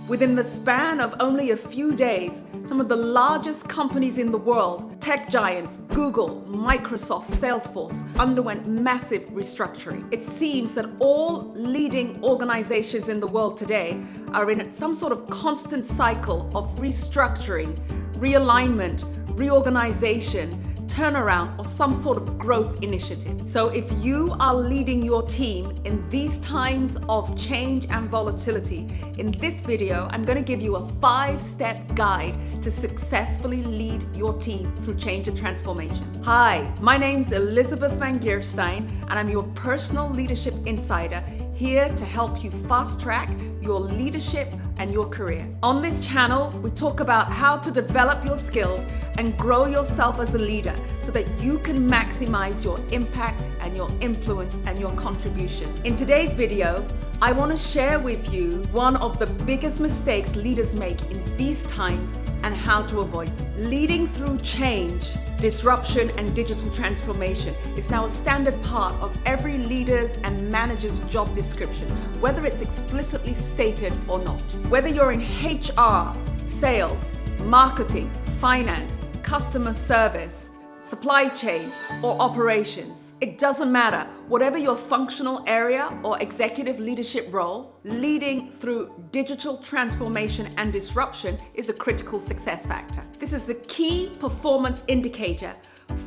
Within the span of only a few days, some of the largest companies in the world, tech giants, Google, Microsoft, Salesforce, underwent massive restructuring. It seems that all leading organizations in the world today are in some sort of constant cycle of restructuring, realignment, reorganization, turnaround, or some sort of growth initiative. So if you are leading your team in these times of change and volatility, in this video, I'm going to give you a 5-step guide to successfully lead your team through change and transformation. Hi, my name's Elizabeth van Geerestein, and I'm your personal leadership insider, here to help you fast-track your leadership and your career. On this channel, we talk about how to develop your skills and grow yourself as a leader so that you can maximize your impact and your influence and your contribution. In today's video, I want to share with you one of the biggest mistakes leaders make in these times and how to avoid them. Leading through change, disruption, and digital transformation is now a standard part of every leader's and manager's job description, whether it's explicitly stated or not. Whether you're in HR, sales, marketing, finance, customer service, supply chain, or operations, it doesn't matter. Whatever your functional area or executive leadership role, leading through digital transformation and disruption is a critical success factor. This is a key performance indicator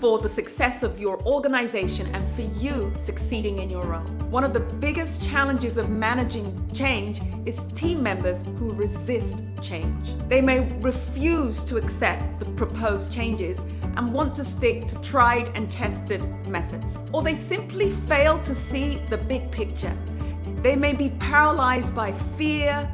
for the success of your organization and for you succeeding in your role. One of the biggest challenges of managing change is team members who resist change. They may refuse to accept the proposed changes and want to stick to tried and tested methods, or they simply fail to see the big picture. They may be paralyzed by fear,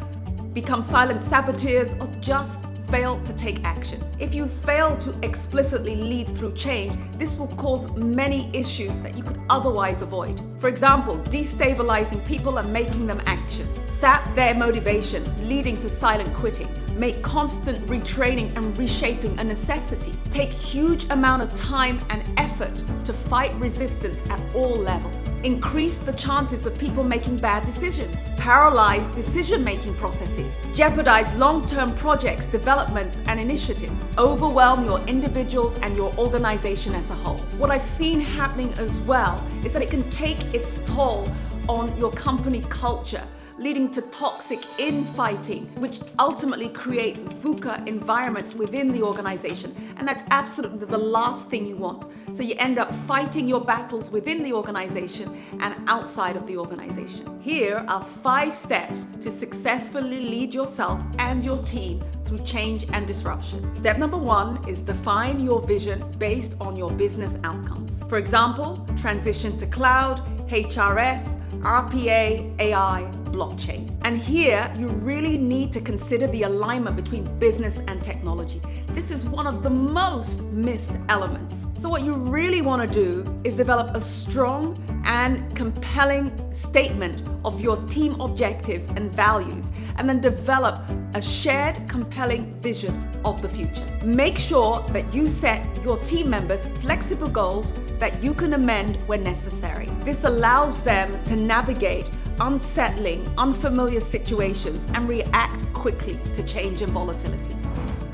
become silent saboteurs, or just fail to take action. If you fail to explicitly lead through change, this will cause many issues that you could otherwise avoid. For example, destabilizing people and making them anxious, sap their motivation, leading to silent quitting, make constant retraining and reshaping a necessity, take huge amount of time and effort to fight resistance at all levels, increase the chances of people making bad decisions, paralyze decision-making processes, jeopardize long-term projects, developments, and initiatives, overwhelm your individuals and your organization as a whole. What I've seen happening as well is that it can take its toll on your company culture, leading to toxic infighting, which ultimately creates VUCA environments within the organization. And that's absolutely the last thing you want. So you end up fighting your battles within the organization and outside of the organization. Here are 5 steps to successfully lead yourself and your team through change and disruption. Step number 1 is define your vision based on your business outcomes. For example, transition to cloud, HRS, RPA, AI, blockchain. And here you really need to consider the alignment between business and technology. This is one of the most missed elements. So what you really want to do is develop a strong and compelling statement of your team objectives and values, and then develop a shared, compelling vision of the future. Make sure that you set your team members flexible goals that you can amend when necessary. This allows them to navigate unsettling, unfamiliar situations and react quickly to change and volatility.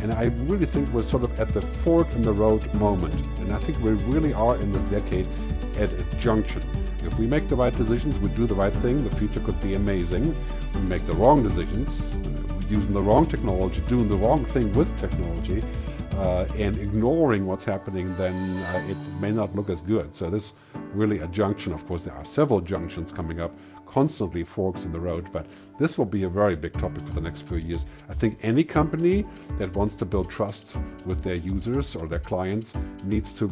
And I really think we're sort of at the fork in the road moment. And I think we really are in this decade at a junction. If we make the right decisions, we do the right thing, the future could be amazing. We make the wrong decisions, using the wrong technology, doing the wrong thing with technology, and ignoring what's happening, then it may not look as good. So this really a junction. Of course, there are several junctions coming up, constantly forks in the road, but this will be a very big topic for the next few years. I think any company that wants to build trust with their users or their clients needs to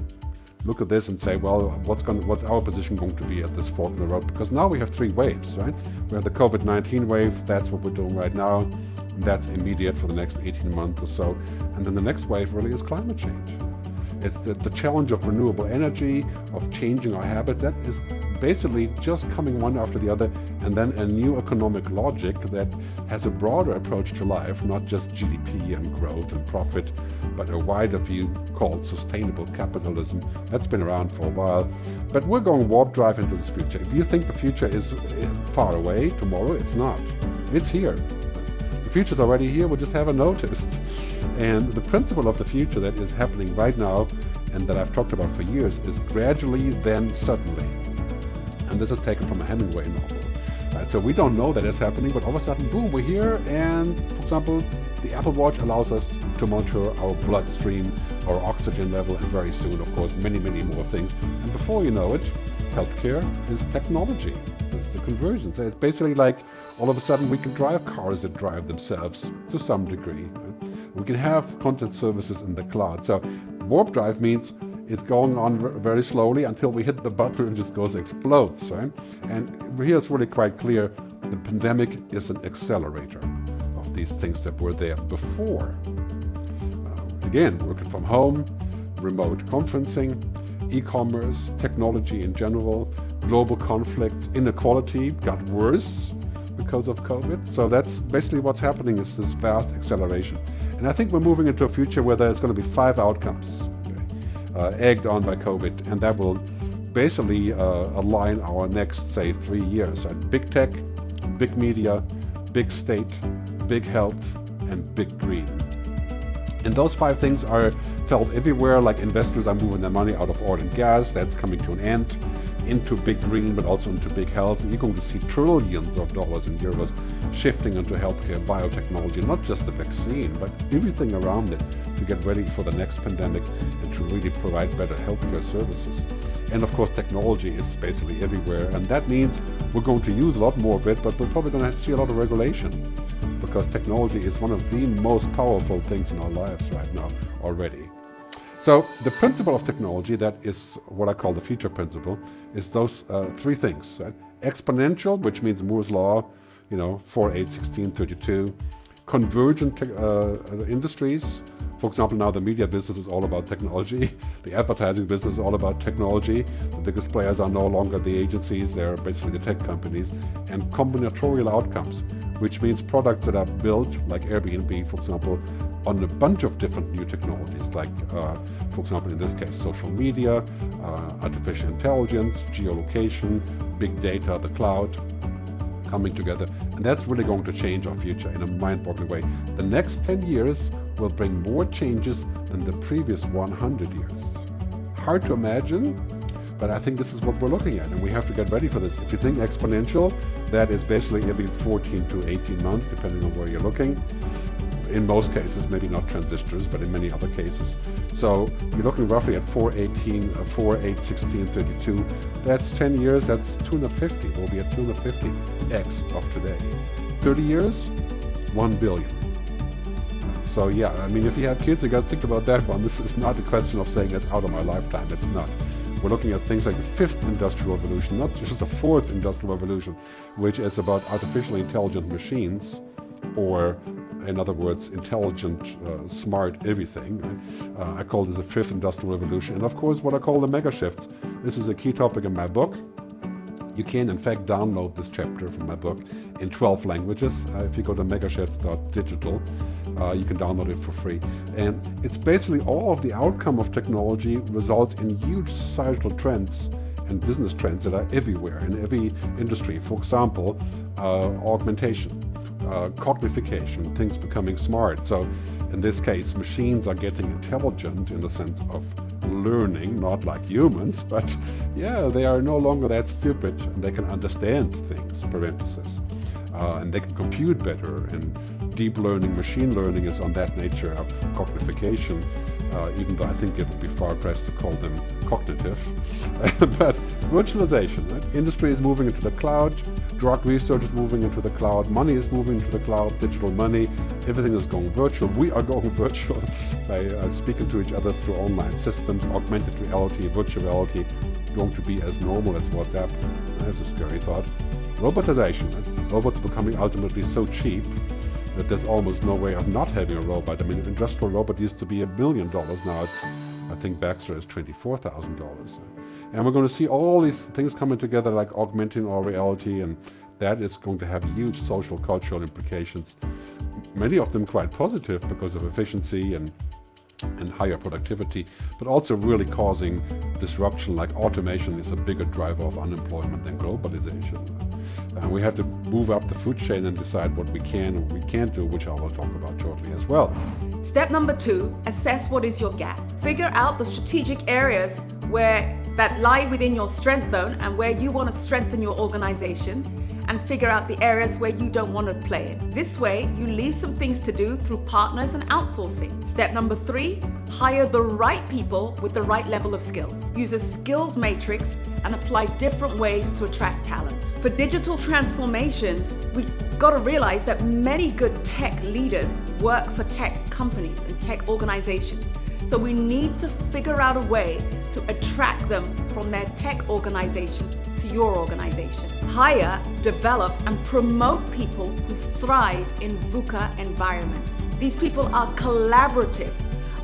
look at this and say, well, what's our position going to be at this fork in the road? Because now we have 3 waves, right? We have the COVID-19 wave, that's what we're doing right now, and that's immediate for the next 18 months or so. And then the next wave really is climate change. It's the challenge of renewable energy, of changing our habits. That is basically just coming one after the other, and then a new economic logic that has a broader approach to life, not just GDP and growth and profit, but a wider view called sustainable capitalism. That's been around for a while, but we're going warp drive into this future. If you think the future is far away tomorrow, it's not. It's here. The future's already here, we just haven't noticed. And the principle of the future that is happening right now, and that I've talked about for years, is gradually, then suddenly. And this is taken from a Hemingway novel. Right, so we don't know that it's happening, but all of a sudden, boom, we're here. And for example, the Apple Watch allows us to monitor our bloodstream, our oxygen level, and very soon, of course, many, many more things. And before you know it, healthcare is technology. It's the conversion. So it's basically like all of a sudden we can drive cars that drive themselves to some degree. Right? We can have content services in the cloud. So warp drive means it's going on very slowly until we hit the button and just explodes. Right? And here it's really quite clear the pandemic is an accelerator of these things that were there before. Again, working from home, remote conferencing, e-commerce, technology in general, global conflict, inequality got worse because of COVID. So that's basically what's happening, is this vast acceleration. And I think we're moving into a future where there's going to be 5 outcomes egged on by COVID, and that will basically align our next, say, 3 years. Big tech, big media, big state, big health, and big green. And those 5 things are felt everywhere, like investors are moving their money out of oil and gas, that's coming to an end, into big green, but also into big health. And you're going to see trillions of dollars and euros shifting into healthcare, biotechnology, not just the vaccine, but everything around it to get ready for the next pandemic and to really provide better healthcare services. And of course, technology is basically everywhere, and that means we're going to use a lot more of it, but we're probably going to see a lot of regulation, because technology is one of the most powerful things in our lives right now already. So the principle of technology, that is what I call the future principle, is those 3 things. Right? Exponential, which means Moore's law, 4, 8, 16, 32. Convergent industries. For example, now the media business is all about technology. The advertising business is all about technology. The biggest players are no longer the agencies, they're basically the tech companies. And combinatorial outcomes, which means products that are built, like Airbnb, for example, on a bunch of different new technologies, like, for example, in this case, social media, artificial intelligence, geolocation, big data, the cloud, coming together. And that's really going to change our future in a mind-boggling way. The next 10 years will bring more changes than the previous 100 years. Hard to imagine, but I think this is what we're looking at, and we have to get ready for this. If you think exponential, that is basically every 14 to 18 months, depending on where you're looking. In most cases, maybe not transistors, but in many other cases. So you're looking roughly at 4, 8, 16, 32. That's 10 years, that's 250. We'll be at 250x of today. 30 years, 1 billion. So yeah, I mean, if you have kids, you got to think about that one. This is not a question of saying it's out of my lifetime. It's not. We're looking at things like the 5th industrial revolution, not just the 4th industrial revolution, which is about artificially intelligent machines, or in other words, intelligent, smart everything. I call this the 5th industrial revolution. And of course, what I call the mega shifts. This is a key topic in my book. You can, in fact, download this chapter from my book in 12 languages. If you go to megashifts.digital, you can download it for free. And it's basically all of the outcome of technology results in huge societal trends and business trends that are everywhere in every industry. For example, augmentation. Cognification, things becoming smart. So in this case, machines are getting intelligent in the sense of learning, not like humans, but yeah, they are no longer that stupid, and they can understand things, parentheses, and they can compute better. And deep learning, machine learning is on that nature of cognification, even though I think it would be far-pressed to call them cognitive. But virtualization, right? Industry is moving into the cloud, drug research is moving into the cloud, money is moving into the cloud, digital money, everything is going virtual. We are going virtual by speaking to each other through online systems. Augmented reality, virtual reality, going to be as normal as WhatsApp. That's a scary thought. Robotization, right? Robots becoming ultimately so cheap that there's almost no way of not having a robot. I mean, an industrial robot used to be $1 million. Now it's, I think Baxter is $24,000. And we're going to see all these things coming together, like augmenting our reality, and that is going to have huge social, cultural implications. Many of them quite positive because of efficiency and higher productivity, but also really causing disruption, like automation is a bigger driver of unemployment than globalization. We have to move up the food chain and decide what we can and what we can't do, which I will talk about shortly as well. Step number 2, assess what is your gap. Figure out the strategic areas that lie within your strength zone and where you want to strengthen your organization, and figure out the areas where you don't want to play in. This way, you leave some things to do through partners and outsourcing. Step number 3, hire the right people with the right level of skills. Use a skills matrix and apply different ways to attract talent. For digital transformations, we've got to realize that many good tech leaders work for tech companies and tech organizations. So we need to figure out a way to attract them from their tech organizations to your organization. Hire, develop, and promote people who thrive in VUCA environments. These people are collaborative,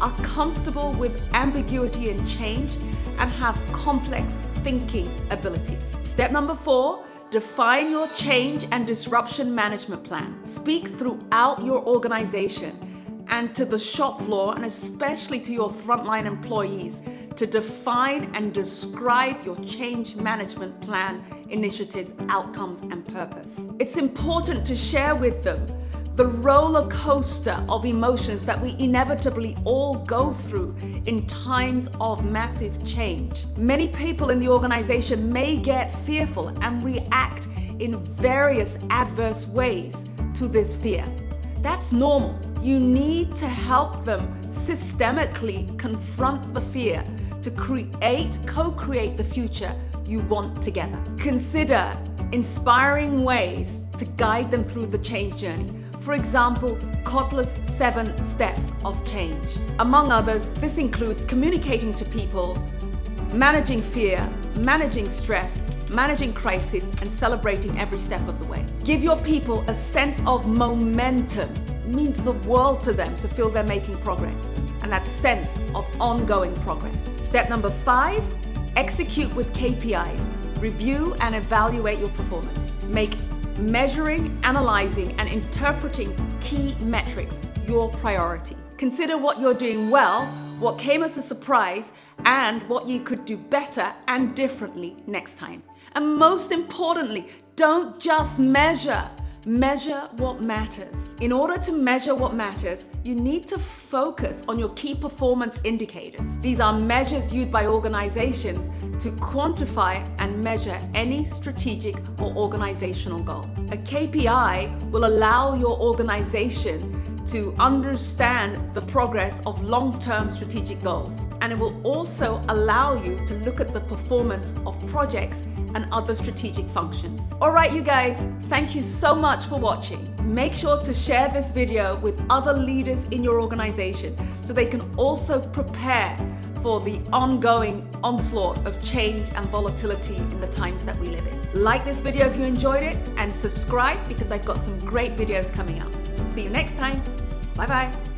are comfortable with ambiguity and change, and have complex thinking abilities. Step number 4, define your change and disruption management plan. Speak throughout your organization and to the shop floor, and especially to your frontline employees, to define and describe your change management plan, initiatives, outcomes, and purpose. It's important to share with them the roller coaster of emotions that we inevitably all go through in times of massive change. Many people in the organization may get fearful and react in various adverse ways to this fear. That's normal. You need to help them systemically confront the fear to co-create the future you want together. Consider inspiring ways to guide them through the change journey. For example, Kotler's 7 steps of change. Among others, this includes communicating to people, managing fear, managing stress, managing crisis, and celebrating every step of the way. Give your people a sense of momentum. It means the world to them to feel they're making progress, and that sense of ongoing progress. Step number 5, execute with KPIs. Review and evaluate your performance. Make measuring, analyzing, and interpreting key metrics your priority. Consider what you're doing well, what came as a surprise, and what you could do better and differently next time. And most importantly, don't just measure. Measure what matters. In order to measure what matters, you need to focus on your key performance indicators. These are measures used by organizations to quantify and measure any strategic or organizational goal. A KPI will allow your organization to understand the progress of long-term strategic goals, and it will also allow you to look at the performance of projects and other strategic functions. All right, you guys, thank you so much for watching. Make sure to share this video with other leaders in your organization so they can also prepare for the ongoing onslaught of change and volatility in the times that we live in. Like this video if you enjoyed it, and subscribe because I've got some great videos coming up. See you next time. Bye-bye.